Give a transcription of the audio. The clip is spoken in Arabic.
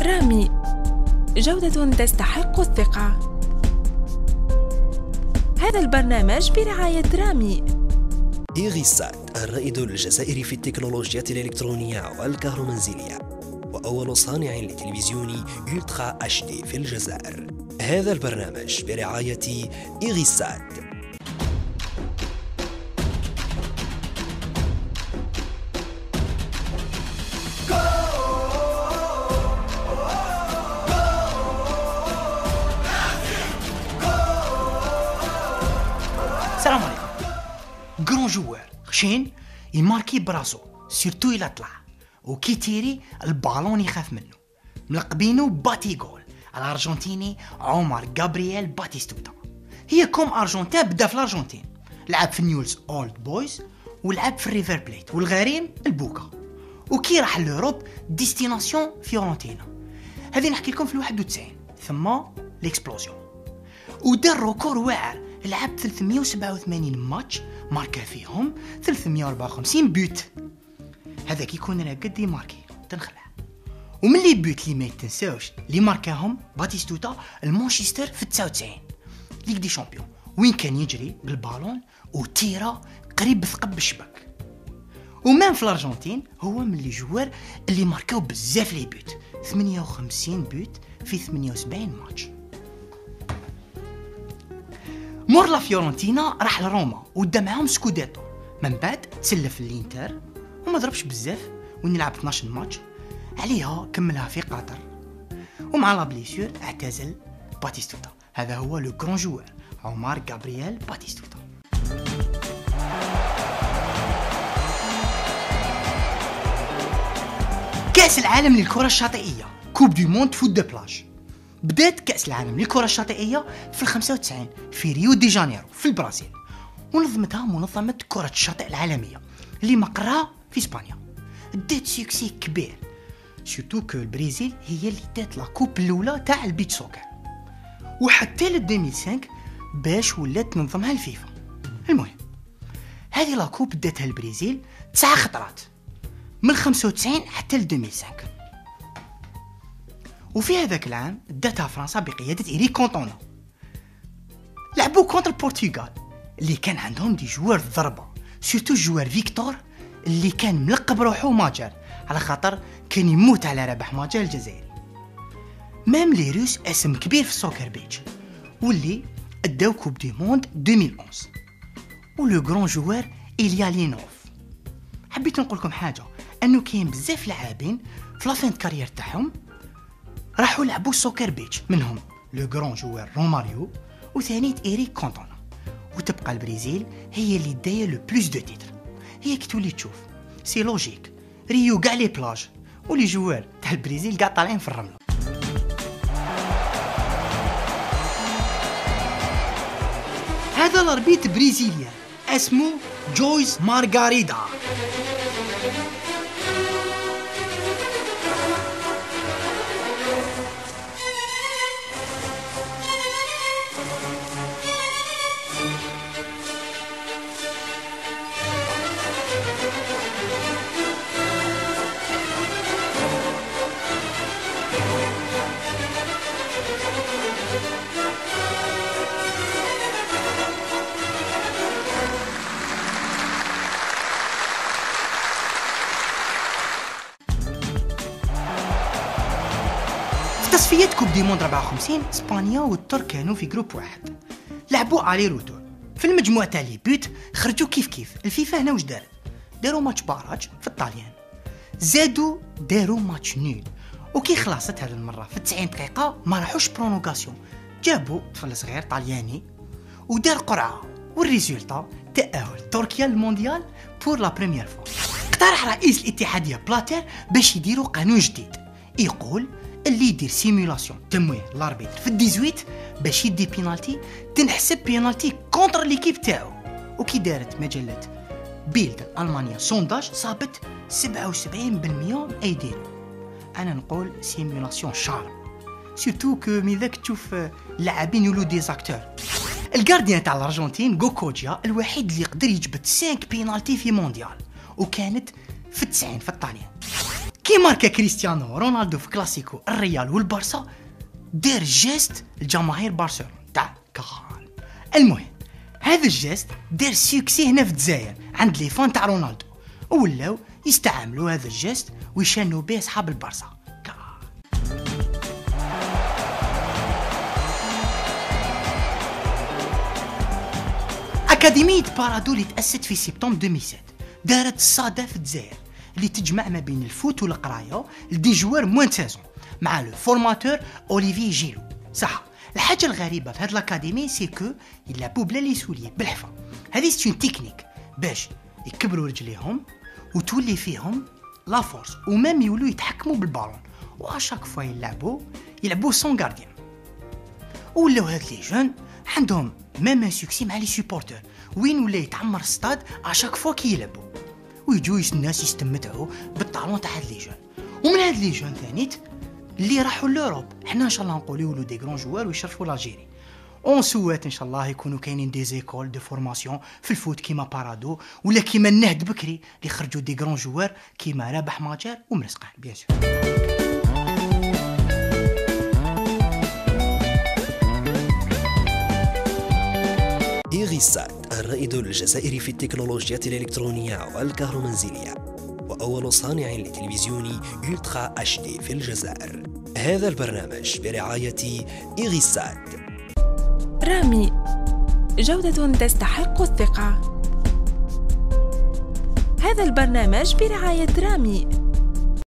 رامي، جودة تستحق الثقة. هذا البرنامج برعاية رامي. إيغيسات الرائد الجزائري في التكنولوجيا الإلكترونية والكهرومنزلية، وأول صانع لتلفزيون ألترا HD في الجزائر. هذا البرنامج برعاية إيغيسات. السلام عليكم. جرون جوار خشين يماركي براسو سيرتو إلا طلع، وكي تيري البالون يخاف منه. ملقبينو باتي جول الارجنتيني عمر غابرييل باتيستوتا. هي كوم ارجنتين بدا في الارجنتين، لعب في نيولز اولد بويز ولعب في الريفر بليت والغريم البوكا، وكي راح لوروب ديستيناسيون فيورنتينا. هذه نحكي لكم في 91 ثم ليكسبلوزيون، ودار روكور واعر. لعب 387 ماتش ماركا فيهم 354 بوت. هذا كي يكون انا قد ماركي تنخلع. ومن لي بوت اللي ما يتنساوش اللي ماركاهم باتيستوتا المانشستر في 99 ليغ دي شامبيون، وين كان يجري بالبالون وتيرا قريب بثقب الشباك. ومام في الارجنتين هو من لي جوار اللي ماركاو بزاف لي بوت، 58 بوت في 78 ماتش. مور لا فيورنتينا راح لروما ودا معاهم سكوديتو، من بعد تسلف الانتر وما ضربش بزاف، وين لعب 12 ماتش عليها كملها في قطر. ومع لا بليسيور اعتزل باتيستوتا. هذا هو لو كرون جوار عمر غابرييل باتيستوتا. كأس العالم للكرة الشاطئية كوب دو موند فوت دو بلاج. بدات كأس العالم للكرة الشاطئية في 95 في ريو دي جانيرو في البرازيل، ونظمتها منظمة كرة الشاطئ العالمية اللي مقرها في اسبانيا. دات سيكسي كبير، سورتو كو البرازيل هي اللي دات لا كوب الاولى تاع البيتش سوكر، وحتى ل 2005 باش ولات تنظمها الفيفا. المهم هذه لا كوب داتها البرازيل 9 خطرات من 95 حتى ل 2005. وفي هذاك العام داتها فرنسا بقيادة إيريك كونتونا. لعبوا كونتر البرتغال اللي كان عندهم دي جوار ضربة، سورتو جوار فيكتور اللي كان ملقب روحو ماجر على خاطر كان يموت على ربح ماجر الجزائري. مام لي روس اسم كبير في السوكر بيتش واللي اداو كوب دي موند 2011. ولو غران جوار إليا لينوف. حبيت نقول لكم حاجة، انه كاين بزاف لاعبين في لافين كارير تاعهم راحوا لعبوا سوكر بيتش، منهم لو غران جوار روماريو وثاني إيريك كونتونا. وتبقى البرازيل هي اللي دايه لو بلوس دو تيتر. هي كي تولي تشوف سي لوجيك، ريو كاع لي بلاج ولي جوار تاع البرازيل كاع طالعين في الرمله. هذا الاربيت برازيليان اسمه جويس مارغاريدا. تصفيات كوب دي موند 54 اسبانيا والترك كانوا في جروب واحد، لعبوا الي روتور. في المجموعه تاع لي بوت خرجوا كيف الفيفا. هنا واش داروا ماتش باراج في الطاليان، زادوا داروا ماتش نول. وكي خلصت هذه المره في 90 دقيقه ما راحوش برونوغاسيون، جابوا طفل صغير طالياني ودار قرعه، والريزولتا تاهل تركيا المونديال بور لا بريمير فوا. اقترح رئيس الاتحاديه بلاتر باش يديروا قانون جديد يقول اللي يدير سيمولاسيون تمويه لاربيتر في الديزويت باش يدي بينالتي تنحسب بينالتي كونتر ليكيب تاعو. وكي دارت مجله بيلد المانيا سونداج صابت 77% ايديرو. انا نقول سيمولاسيون شارم، سورتو كو ميذاك تشوف اللاعبين يولو دي زاكتور. الجارديان تاع الارجنتين غوكوجيا الوحيد اللي يقدر يجبد 5 بينالتي في مونديال، وكانت في 90 في الطاليان. كي ماركا كريستيانو رونالدو في كلاسيكو الريال والبارسا دار جيست الجماهير برشلونة تاع كان. المهم هذا الجيست دار سوكسي هنا في الجزائر عند لي فان تاع رونالدو، ولاو يستعملوا هذا الجيست ويشانوا به اصحاب البارسا. أكاديمية بارادو اللي تأسست في سبتمبر 2007 دارت الصادة في الجزائر اللي تجمع ما بين الفوت والقراية لدي جوار موان سيزون مع لو فورماتور أوليفي جيرو. صح، الحاجة الغريبة في هاد الأكاديمي سي كو يلعبوا بلا لي سوليي بالحفا. هذه سي تكنيك باش يكبروا رجليهم وتولي فيهم لا فورس ومام يولوا يتحكموا بالبالون، واشاك فوا يلعبوا سون غارديان. ولاو هاد لي جون عندهم ميم سوكسي مع لي سوبورتور وين ولا يتعمر الستاد اشاك فوا كي يلعبوا، ويجوا الناس يستمتعوا بالطالون تاع هاد لي جون. ومن هاد لي جون ثانيت اللي راحوا لوروب، حنا ان شاء الله نقولوا يولوا دي غران جوار ويشرفوا لالجيري. اون سوات ان شاء الله يكونوا كاينين دي زيكول دو فورماسيون في الفوت كيما بارادو ولا كيما النهد بكري اللي خرجوا دي غران جوار كيما رابح ماجر ومرزقان بيان سور. إيغيسات الرائد الجزائري في التكنولوجيات الإلكترونية والكهرومنزلية، وأول صانع لتلفزيوني ألترا HD في الجزائر. هذا البرنامج برعاية إيغيسات. رامي، جودة تستحق الثقة. هذا البرنامج برعاية رامي.